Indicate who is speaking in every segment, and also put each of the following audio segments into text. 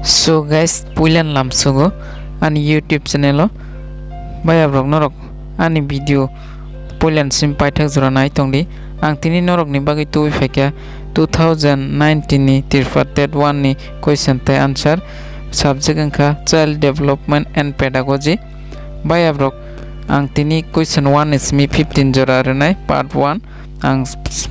Speaker 1: So guys, puilan lamsugo ani YouTube channel baya brok norok ani video puilan sim paithak jora nai tongdi ang tini norok ni bagi tu fekya 2019 ni tirfatet 1 ni question te answer subject angka child development and pedagogy baya brok ang tini question 1 is mi 15 jora renai part 1 ang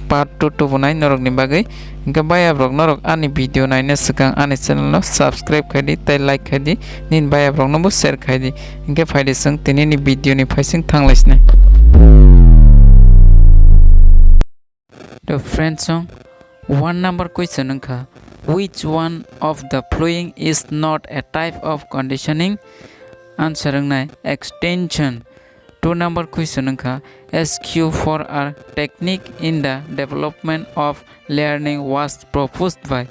Speaker 1: part 2 to bunai norok ni bagi ingka baya brok norok ani video naina sekang ani channel no subscribe khadi tai like khadi nin baya brok no share khadi ingka faide sing tini ni video ni faising thanglaisne the friend song 1 number question angka which one of the following is not a type of conditioning answer nai extension 2 number question angka SQ4R technique in the development of learning was proposed by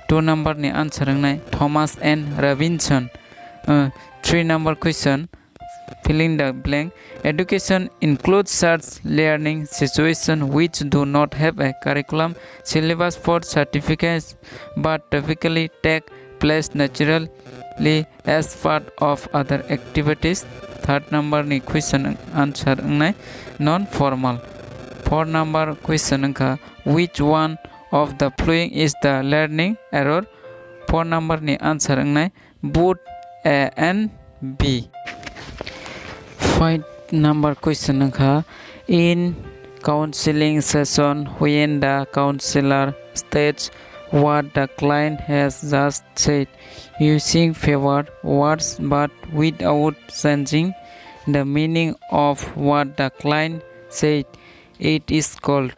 Speaker 1: 2 number ni answer nai Thomas N. Robinson 3 number question fill in the blank education includes such learning situations which do not have a curriculum syllabus for certificates but typically take place naturally as part of other activities. Third number ni question answer nai non formal. 4 number question angka which one of the following is the learning error. 4 number ni answer nai both A and B. 5 number question angka in counseling session when the counselor states what the client has just said using favored words but without changing the meaning of what the client said, it is called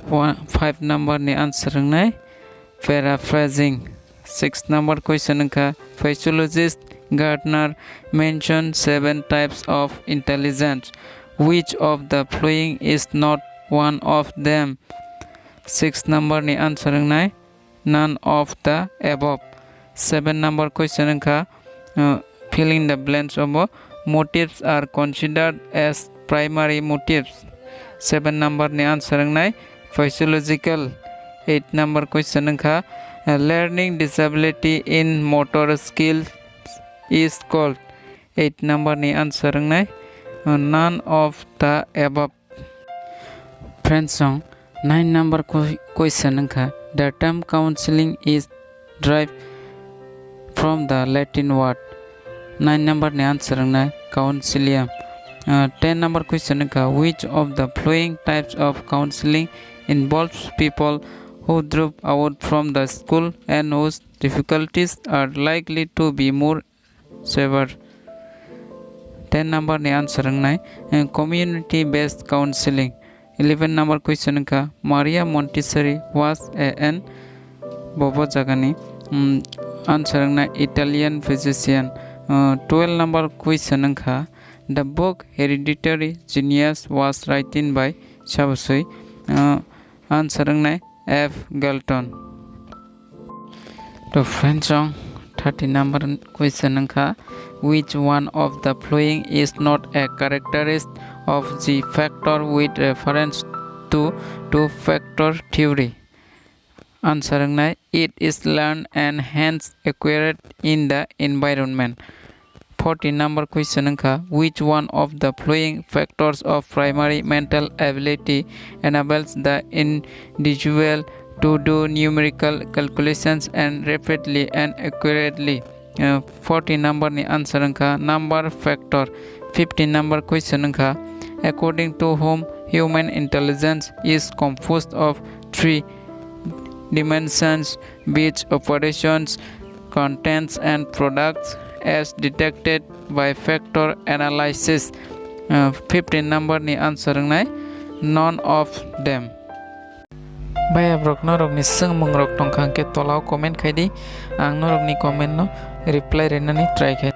Speaker 1: 5 number ni answer nai paraphrasing. 6 number question angka physiologist Gardner mentioned 7 types of intelligence. Which of the following is not one of them? 6 number ni answer nai none of the above. 7 number question angka fill in the blanks of motives are considered as primary motives. 7 number ni answer nai physiological. 8 number question angka learning disability in motor skills is called. 8 number ni answer nai none of the above. Friend song 9 number question angka the term counseling is derived from the Latin word. 9 number ni answer nai counselium. 10 number question angka which of the following types of counseling involves people who drop out from the school and whose difficulties are likely to be more severe. 10 number ni answer nai community based counseling. 11 number question angka Maria Montessori was an bobo jagani answer nai Italian physician. 12 number question angka the book Hereditary Genius was written by Shabasui answer nai F. Galton. The French song 30 number question angka which one of the following is not a characteristic of the factor with reference to two-factor theory? Answer nai it is learned and hence acquired in the environment. 40 number question angka which one of the following factors of primary mental ability enables the individual to do numerical calculations and rapidly and accurately? 40 number ni answer angka number factor. 50 number question angka according to whom human intelligence is composed of 3 dimensions which operations contents and products as detected by factor analysis. 15 number ni answer nai none of them. Baya brok norok ni sung mungrok tongkang ke tolau comment khaidi ang norok ni comment no reply renani try khai